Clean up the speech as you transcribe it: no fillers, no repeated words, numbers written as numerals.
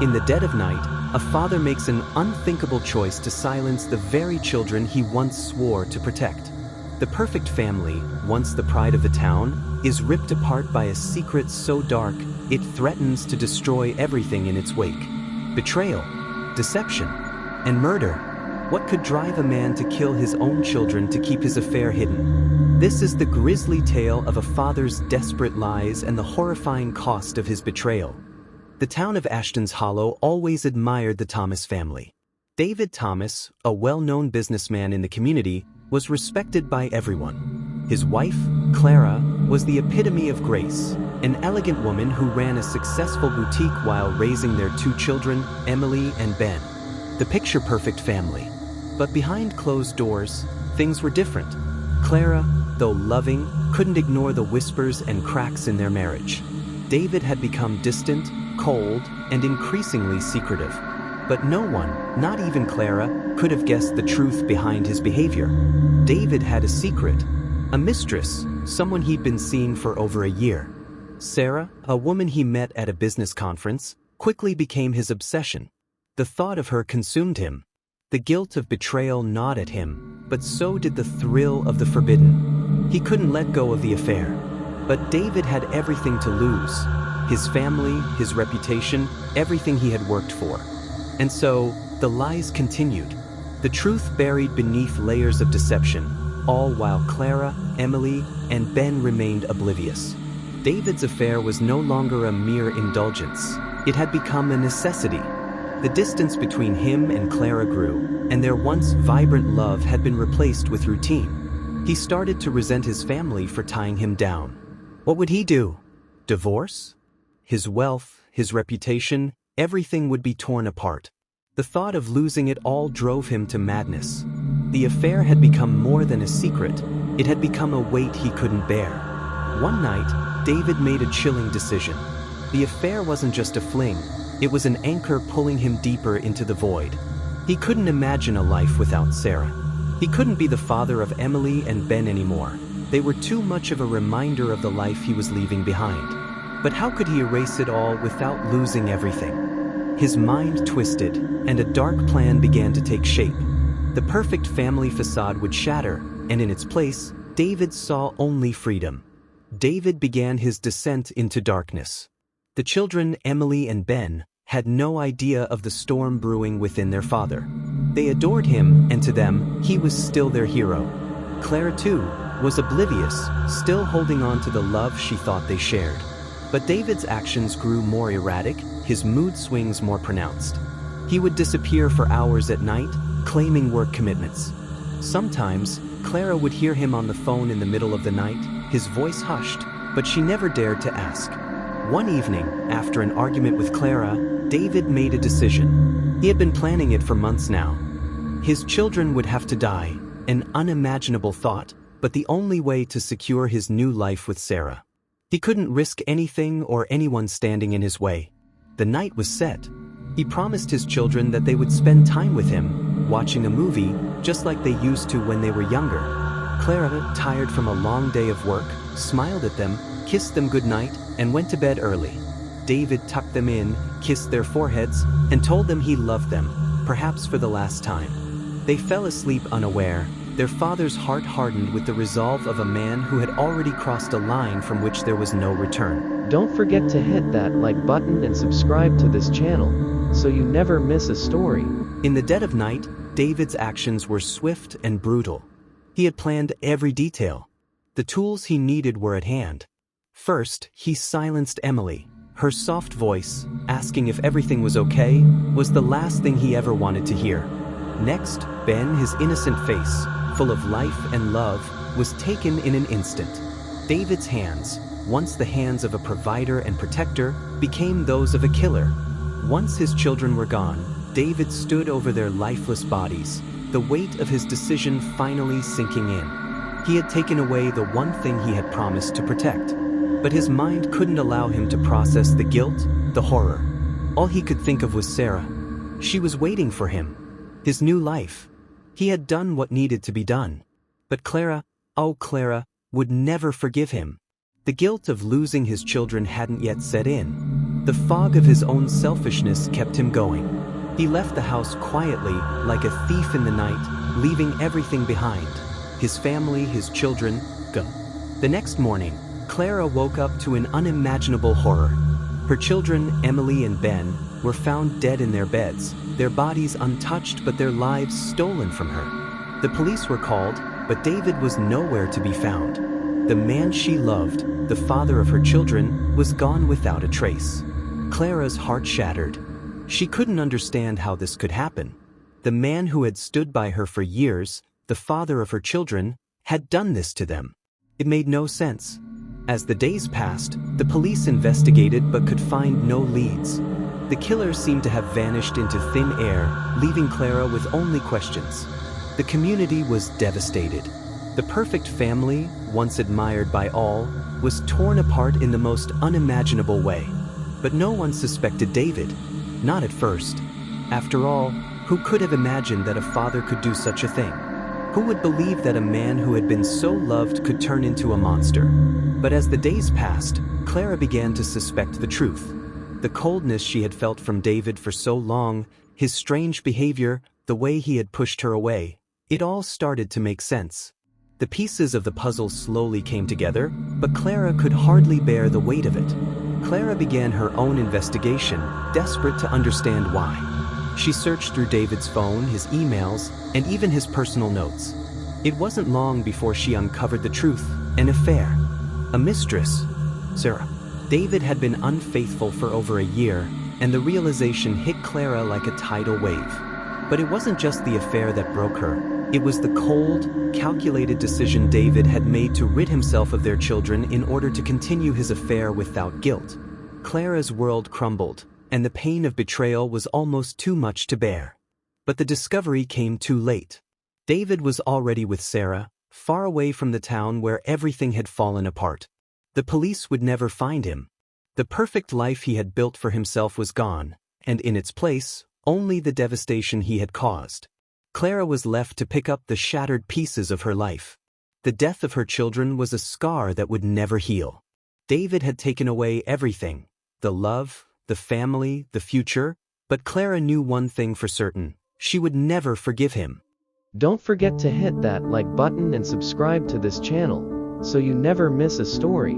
In the dead of night, a father makes an unthinkable choice to silence the very children he once swore to protect. The perfect family, once the pride of the town, is ripped apart by a secret so dark, it threatens to destroy everything in its wake. Betrayal, deception, and murder. What could drive a man to kill his own children to keep his affair hidden? This is the grisly tale of a father's desperate lies and the horrifying cost of his betrayal. The town of Ashton's Hollow always admired the Thomas family. David Thomas, a well-known businessman in the community, was respected by everyone. His wife, Clara, was the epitome of grace, an elegant woman who ran a successful boutique while raising their two children, Emily and Ben. The picture-perfect family. But behind closed doors, things were different. Clara, though loving, couldn't ignore the whispers and cracks in their marriage. David had become distant, cold, and increasingly secretive. But no one, not even Clara, could have guessed the truth behind his behavior. David had a secret, a mistress, someone he'd been seeing for over a year. Sarah, a woman he met at a business conference, quickly became his obsession. The thought of her consumed him. The guilt of betrayal gnawed at him, but so did the thrill of the forbidden. He couldn't let go of the affair. But David had everything to lose. His family, his reputation, everything he had worked for. And so, the lies continued. The truth buried beneath layers of deception, all while Clara, Emily, and Ben remained oblivious. David's affair was no longer a mere indulgence. It had become a necessity. The distance between him and Clara grew, and their once vibrant love had been replaced with routine. He started to resent his family for tying him down. What would he do? Divorce? His wealth, his reputation, everything would be torn apart. The thought of losing it all drove him to madness. The affair had become more than a secret. It had become a weight he couldn't bear. One night, David made a chilling decision. The affair wasn't just a fling. It was an anchor pulling him deeper into the void. He couldn't imagine a life without Sarah. He couldn't be the father of Emily and Ben anymore. They were too much of a reminder of the life he was leaving behind. But how could he erase it all without losing everything? His mind twisted, and a dark plan began to take shape. The perfect family facade would shatter, and in its place, David saw only freedom. David began his descent into darkness. The children, Emily and Ben, had no idea of the storm brewing within their father. They adored him, and to them, he was still their hero. Clara, too, was oblivious, still holding on to the love she thought they shared. But David's actions grew more erratic, his mood swings more pronounced. He would disappear for hours at night, claiming work commitments. Sometimes, Clara would hear him on the phone in the middle of the night, his voice hushed, but she never dared to ask. One evening, after an argument with Clara, David made a decision. He had been planning it for months now. His children would have to die, an unimaginable thought, but the only way to secure his new life with Sarah. He couldn't risk anything or anyone standing in his way. The night was set. He promised his children that they would spend time with him, watching a movie, just like they used to when they were younger. Clara, tired from a long day of work, smiled at them, kissed them goodnight, and went to bed early. David tucked them in, kissed their foreheads, and told them he loved them, perhaps for the last time. They fell asleep unaware, their father's heart hardened with the resolve of a man who had already crossed a line from which there was no return. Don't forget to hit that like button and subscribe to this channel, so you never miss a story. In the dead of night, David's actions were swift and brutal. He had planned every detail. The tools he needed were at hand. First, he silenced Emily. Her soft voice, asking if everything was okay, was the last thing he ever wanted to hear. Next, Ben, his innocent face, full of life and love, was taken in an instant. David's hands, once the hands of a provider and protector, became those of a killer. Once his children were gone, David stood over their lifeless bodies, the weight of his decision finally sinking in. He had taken away the one thing he had promised to protect. But his mind couldn't allow him to process the guilt, the horror. All he could think of was Sarah. She was waiting for him. His new life. He had done what needed to be done. But Clara, oh Clara, would never forgive him. The guilt of losing his children hadn't yet set in. The fog of his own selfishness kept him going. He left the house quietly, like a thief in the night, leaving everything behind. His family, his children, gone. The next morning, Clara woke up to an unimaginable horror. Her children, Emily and Ben, were found dead in their beds, their bodies untouched but their lives stolen from her. The police were called, but David was nowhere to be found. The man she loved, the father of her children, was gone without a trace. Clara's heart shattered. She couldn't understand how this could happen. The man who had stood by her for years, the father of her children, had done this to them. It made no sense. As the days passed, the police investigated but could find no leads. The killer seemed to have vanished into thin air, leaving Clara with only questions. The community was devastated. The perfect family, once admired by all, was torn apart in the most unimaginable way. But no one suspected David. Not at first. After all, who could have imagined that a father could do such a thing? Who would believe that a man who had been so loved could turn into a monster? But as the days passed, Clara began to suspect the truth. The coldness she had felt from David for so long, his strange behavior, the way he had pushed her away, it all started to make sense. The pieces of the puzzle slowly came together, but Clara could hardly bear the weight of it. Clara began her own investigation, desperate to understand why. She searched through David's phone, his emails, and even his personal notes. It wasn't long before she uncovered the truth: an affair. A mistress, Sarah. David had been unfaithful for over a year, and the realization hit Clara like a tidal wave. But it wasn't just the affair that broke her. It was the cold, calculated decision David had made to rid himself of their children in order to continue his affair without guilt. Clara's world crumbled, and the pain of betrayal was almost too much to bear. But the discovery came too late. David was already with Sarah, far away from the town where everything had fallen apart. The police would never find him. The perfect life he had built for himself was gone, and in its place, only the devastation he had caused. Clara was left to pick up the shattered pieces of her life. The death of her children was a scar that would never heal. David had taken away everything: the love, the family, the future, but Clara knew one thing for certain: she would never forgive him. Don't forget to hit that like button and subscribe to this channel, so you never miss a story.